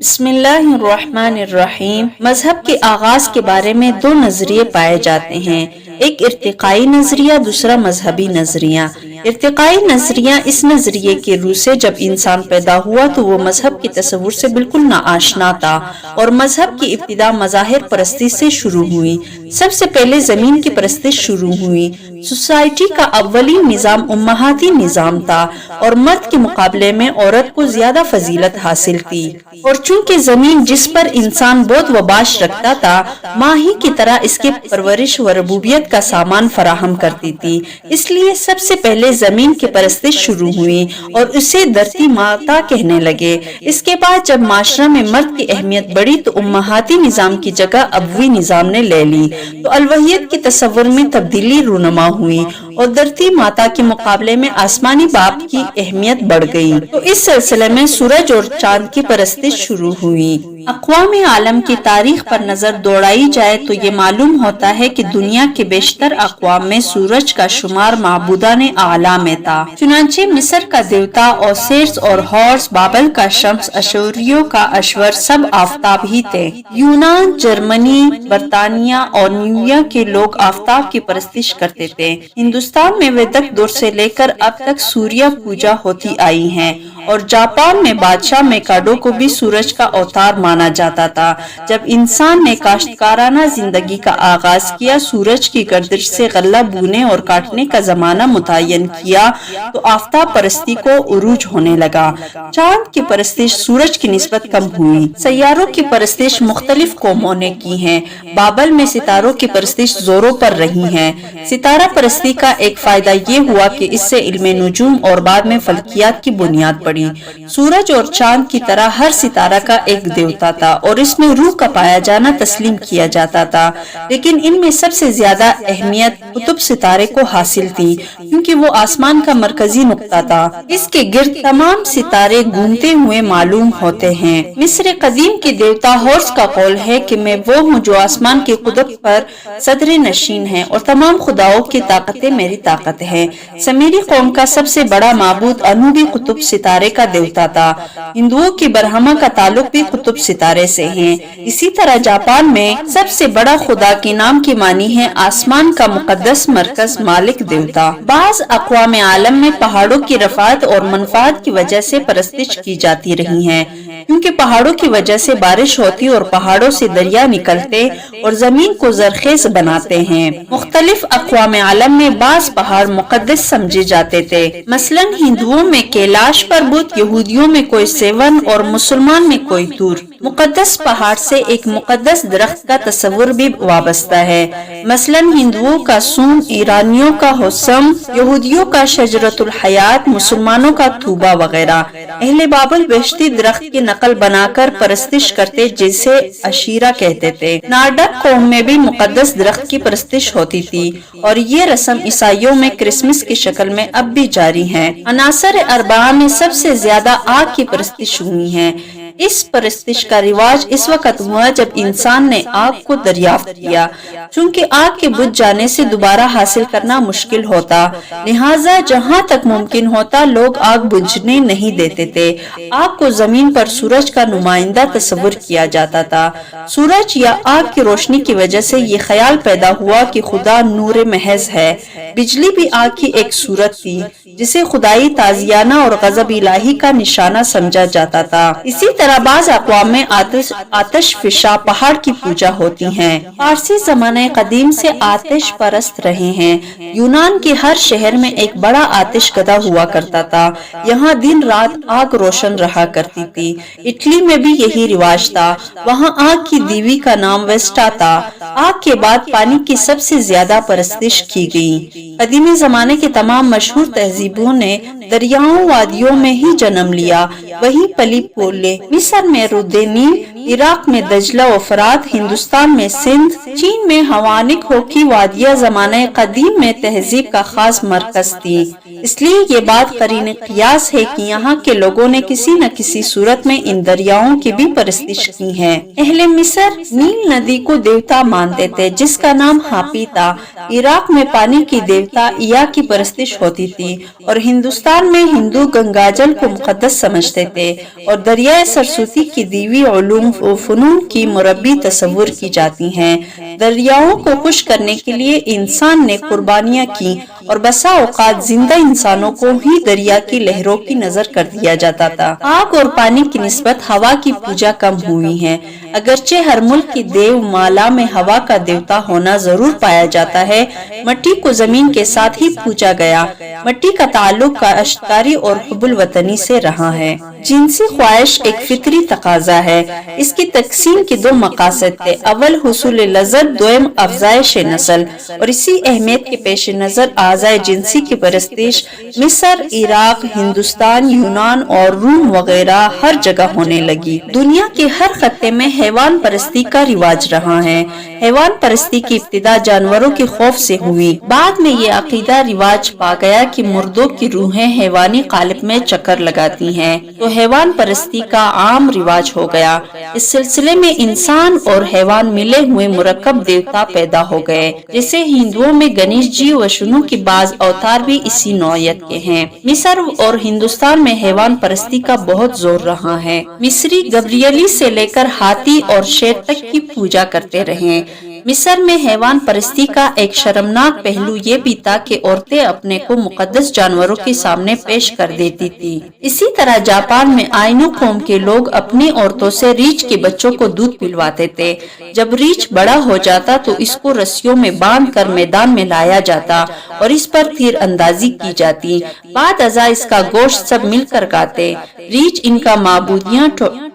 بسم اللہ الرحمن الرحیم۔ مذہب کے آغاز کے بارے میں دو نظریے پائے جاتے ہیں، ایک ارتقائی نظریہ، دوسرا مذہبی نظریہ۔ ارتقائی نظریہ اس نظریے کے روح سے جب انسان پیدا ہوا تو وہ مذہب کے تصور سے بالکل ناآشنا تھا اور مذہب کی ابتدا مظاہر پرستی سے شروع ہوئی۔ سب سے پہلے زمین کی پرستش شروع ہوئی۔ سوسائٹی کا اولین نظام امہاتی نظام تھا اور مرد کے مقابلے میں عورت کو زیادہ فضیلت حاصل تھی، اور چونکہ زمین جس پر انسان بود و باش رکھتا تھا ماہی کی طرح اس کے پرورش و ربوبیت کا سامان فراہم کرتی تھی، اس لیے سب سے پہلے زمین کی پرستش شروع ہوئی اور اسے دھرتی ماتا کہنے لگے۔ اس کے بعد جب معاشرہ میں مرد کی اہمیت بڑھی تو امہاتی نظام کی جگہ ابوی نظام نے لے لی، تو الوہیت کے تصور میں تبدیلی رونما ہوئی اور دھرتی ماتا کے مقابلے میں آسمانی باپ کی اہمیت بڑھ گئی، تو اس سلسلے میں سورج اور چاند کی پرستش شروع ہوئی۔ اقوام عالم کی تاریخ پر نظر دوڑائی جائے تو یہ معلوم ہوتا ہے کہ دنیا کے بیشتر اقوام میں سورج کا شمار معبودان اعلیٰ میں تھا، چنانچہ مصر کا دیوتا اوسیرس اور ہارس، بابل کا شمس، اشوریوں کا اشور سب آفتاب ہی تھے۔ یونان، جرمنی، برطانیہ اور نیویا کے لوگ آفتاب کی پرستش کرتے تھے۔ ہندوستان میں ویدک دور سے لے کر اب تک سوریہ پوجا ہوتی آئی ہے، اور جاپان میں بادشاہ میکاڈو کو بھی سورج کا اوتار مانا جاتا تھا۔ جب انسان نے کاشتکارانہ زندگی کا آغاز کیا، سورج کی گردش سے غلہ بونے اور کاٹنے کا زمانہ متعین کیا تو آفتاب پرستی کو عروج ہونے لگا۔ چاند کی پرستش سورج کی نسبت کم ہوئی۔ سیاروں کی پرستش مختلف قوموں نے کی ہے۔ بابل میں ستاروں کی پرستش زوروں پر رہی ہے۔ ستارہ پرستی کا ایک فائدہ یہ ہوا کہ اس سے علم نجوم اور بعد میں فلکیات کی بنیاد پڑی۔ سورج اور چاند کی طرح ہر ستارہ کا ایک دیوتا تھا اور اس میں روح کا پایا جانا تسلیم کیا جاتا تھا، لیکن ان میں سب سے زیادہ اہمیت قطب ستارے کو حاصل تھی کیونکہ وہ آسمان کا مرکزی نقطہ تھا۔ اس کے گرد تمام ستارے گھومتے ہوئے معلوم ہوتے ہیں۔ مصر قدیم کے دیوتا ہورس کا قول ہے کہ میں وہ ہوں جو آسمان کے قطب پر صدر نشین ہے اور تمام خداؤں کی طاقتیں میری طاقت ہے۔ سمیری قوم کا سب سے بڑا معبود انوبی قطب ستارے کا دیوتا تھا۔ ہندوؤں کی برہما کا تعلق بھی قطب ستارے سے ہے۔ اسی طرح جاپان میں سب سے بڑا خدا کے نام کی معنی ہے آسمان کا مقدس مرکز مالک دیوتا۔ بعض اقوام عالم میں پہاڑوں کی رفعت اور منفعت کی وجہ سے پرستش کی جاتی رہی ہے، کیونکہ پہاڑوں کی وجہ سے بارش ہوتی اور پہاڑوں سے دریا نکلتے اور زمین کو زرخیز بناتے ہیں۔ مختلف اقوام عالم میں بعض پہاڑ مقدس سمجھے جاتے تھے، مثلا ہندوؤں میں کیلاش پربت، یہودیوں میں کوئی سیون اور مسلمان میں کوئی تور۔ مقدس پہاڑ سے ایک مقدس درخت کا تصور بھی وابستہ ہے، مثلا ہندوؤں کا سوم، ایرانیوں کا حسم، یہودیوں کا شجرۃ الحیات، مسلمانوں کا طوبہ وغیرہ۔ اہل بابل بہشتی درخت کی نقل بنا کر پرستش کرتے جسے عشیرہ کہتے تھے۔ نارڈک قوم میں بھی مقدس درخت کی پرستش ہوتی تھی اور یہ رسم عیسائیوں میں کرسمس کی شکل میں اب بھی جاری ہے۔ عناصر اربعہ میں سب سے زیادہ آگ کی پرستش ہوئی ہے۔ اس پرستش کا رواج اس وقت ہوا جب انسان نے آگ کو دریافت کیا، چونکہ آگ کے بجھ جانے سے دوبارہ حاصل کرنا مشکل ہوتا، لہٰذا جہاں تک ممکن ہوتا لوگ آگ بجھنے نہیں دیتے تھے۔ آگ کو زمین پر سورج کا نمائندہ تصور کیا جاتا تھا۔ سورج یا آگ کی روشنی کی وجہ سے یہ خیال پیدا ہوا کہ خدا نور محض ہے۔ بجلی بھی آگ کی ایک صورت تھی جسے خدائی تازیانہ اور غضب الہی کا نشانہ سمجھا جاتا تھا۔ اسی طرح بعض اقوام میں آتش فشاں پہاڑ کی پوجا ہوتی ہے۔ فارسی زمانہ قدیم سے آتش پرست رہے ہیں۔ یونان کے ہر شہر میں ایک بڑا آتش گدھا ہوا کرتا تھا، یہاں دن رات آگ روشن رہا کرتی تھی۔ اٹلی میں بھی یہی رواج تھا، وہاں آگ کی دیوی کا نام ویسٹا تھا۔ آگ کے بعد پانی کی سب سے زیادہ پرستش کی گئی۔ قدیمی زمانے کے تمام مشہور تہذیبوں نے دریاؤں وادیوں میں ہی جنم لیا، وہی پلی پولے۔ مصر میں رود نیل، عراق میں دجلہ و فرات، ہندوستان میں سندھ، چین میں ہوانک ہو کی وادیاں زمانہ قدیم میں تہذیب کا خاص مرکز تھی۔ اس لیے یہ بات قرین قیاس ہے کہ یہاں کے لوگوں نے کسی نہ کسی صورت میں ان دریاؤں کی بھی پرستش کی ہے۔ اہل مصر نیل ندی کو دیوتا مانتے تھے جس کا نام ہاپی تھا۔ عراق میں پانی کی دیوتا دیوتا ایا کی پرستش ہوتی تھی، اور ہندوستان میں ہندو گنگا جل کو مقدس سمجھتے تھے، اور دریائے سرسوتی کی دیوی علوم و فنون کی مربی تصور کی جاتی ہیں۔ دریاؤں کو خشک کرنے کے لیے انسان نے قربانیاں کی، اور بسا اوقات زندہ انسانوں کو ہی دریا کی لہروں کی نظر کر دیا جاتا تھا۔ آگ اور پانی کی نسبت ہوا کی پوجا کم ہوئی ہے، اگرچہ ہر ملک کی دیو مالا میں ہوا کا دیوتا ہونا ضرور پایا جاتا ہے۔ مٹی کو زمین کے ساتھ ہی پوجا گیا۔ مٹی کا تعلق کاشتکاری اور حب الوطنی سے رہا ہے۔ جنسی خواہش ایک فطری تقاضا ہے۔ اس کی تقسیم کے دو مقاصد تھے، اول حصول لذت، دوم افزائش نسل، اور اسی اہمیت کے پیش نظر اعضائے جنسی کی پرستش مصر، عراق، ہندوستان، یونان اور روم وغیرہ ہر جگہ ہونے لگی۔ دنیا کے ہر خطے میں حیوان پرستی کا رواج رہا ہے۔ حیوان پرستی کی ابتدا جانوروں کے خوف سے ہوئی، بعد میں یہ عقیدہ رواج پا گیا کہ مردوں کی روحیں حیوانی قالب میں چکر لگاتی ہیں، تو حیوان پرستی کا عام رواج ہو گیا۔ اس سلسلے میں انسان اور حیوان ملے ہوئے مرکب دیوتا پیدا ہو گئے، جیسے ہندوؤں میں گنیش جی، وشنو کے بعض اوتار بھی اسی نوعیت کے ہیں۔ مصر اور ہندوستان میں حیوان پرستی کا بہت زور رہا ہے۔ مصری گبریلی سے لے کر ہاتھی اور شیر تک کی پوجا کرتے رہے۔ مصر میں حیوان پرستی کا ایک شرمناک پہلو یہ بھی تھا کہ عورتیں اپنے کو مقدس جانوروں کے سامنے پیش کر دیتی تھی۔ اسی طرح جاپان میں آئنو قوم کے لوگ اپنی عورتوں سے ریچھ کے بچوں کو دودھ پلواتے تھے۔ جب ریچھ بڑا ہو جاتا تو اس کو رسیوں میں باندھ کر میدان میں لایا جاتا اور اس پر تیر اندازی کی جاتی۔ بعد ازاں اس کا گوشت سب مل کر کھاتے۔ ریچھ ان کا معبودیاں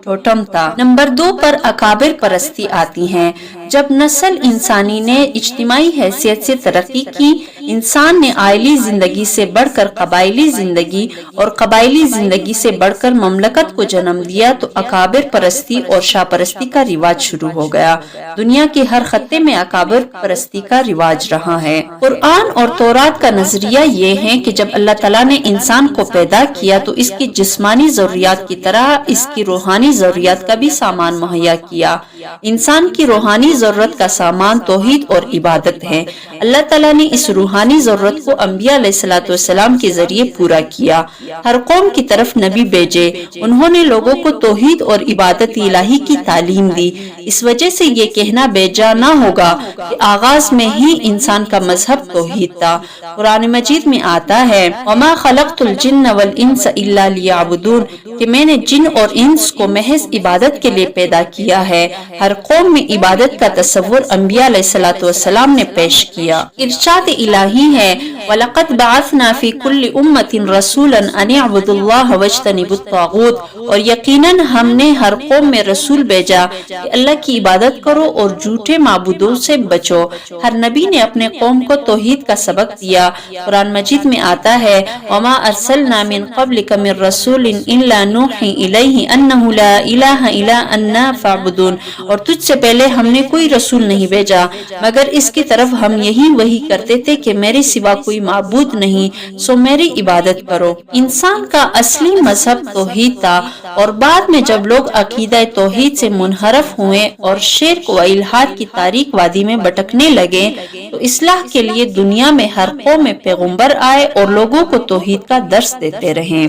ٹوٹم تھا۔ نمبر 2 پر اکابر پرستی آتی ہے۔ جب نسل انسانی نے اجتماعی حیثیت سے ترقی کی، انسان نے عائلی زندگی سے بڑھ کر قبائلی زندگی اور قبائلی زندگی سے بڑھ کر مملکت کو جنم دیا، تو اکابر پرستی اور شاہ پرستی کا رواج شروع ہو گیا۔ دنیا کے ہر خطے میں اکابر پرستی کا رواج رہا ہے۔ قرآن اور تورات کا نظریہ یہ ہے کہ جب اللہ تعالیٰ نے انسان کو پیدا کیا تو اس کی جسمانی ضروریات کی طرح اس کی روحانی ضروریات کا بھی سامان مہیا کیا۔ انسان کی روحانی ضرورت کا سامان توحید اور عبادت ہے۔ اللہ تعالیٰ نے اس روحانی ضرورت کو انبیاء علیہ السلام کے ذریعے پورا کیا۔ ہر قوم کی طرف نبی بھیجے، انہوں نے لوگوں کو توحید اور عبادت الہی کی تعلیم دی۔ اس وجہ سے یہ کہنا بے جا نہ ہوگا کہ آغاز میں ہی انسان کا مذہب توحید تھا۔ قرآن مجید میں آتا ہے وَمَا خَلَقْتُ الْجِنَّ وَالْإِنسَ إِلَّا لِيَعْبُدُونَ، کہ میں نے جن اور انس کو محض عبادت کے لیے پیدا کیا ہے۔ ہر قوم میں عبادت کا تصور انبیاء علیہ السلام نے پیش کیا۔ ارشاد الہی ہے وَلَقَدْ بَعَثْنَا فِي كُلِّ أُمَّةٍ رَسُولًا أَنِ اعْبُدُوا اللَّهَ وَاجْتَنِبُوا الطَّاغُوتَ، اور یقیناً ہم نے ہر قوم میں رسول بھیجا کہ اللہ کی عبادت کرو اور جھوٹے معبودوں سے بچو۔ ہر نبی نے اپنے قوم کو توحید کا سبق دیا۔ قرآن مجید میں آتا ہے وَمَا أَرْسَلْنَا مِن قَبْلِكَ مِن رَّسُولٍ إِلَّا نُوحِي إِلَيْهِ أَنَّهُ لَا إِلَٰهَ إِلَّا أَنَّا فَاعْبُدُونِ، اور تجھ سے پہلے ہم نے کوئی رسول نہیں بھیجا مگر اس کی طرف ہم یہی وحی کرتے تھے کہ میرے سوا کوئی معبود نہیں، سو میری عبادت کرو۔ انسان کا اصلی مذہب توحید تھا، اور بعد میں جب لوگ عقیدہ توحید سے منحرف ہوئے اور شرک و الحاد کی تاریک وادی میں بھٹکنے لگے، تو اصلاح کے لیے دنیا میں ہر قوم میں پیغمبر آئے اور لوگوں کو توحید کا درس دیتے رہے۔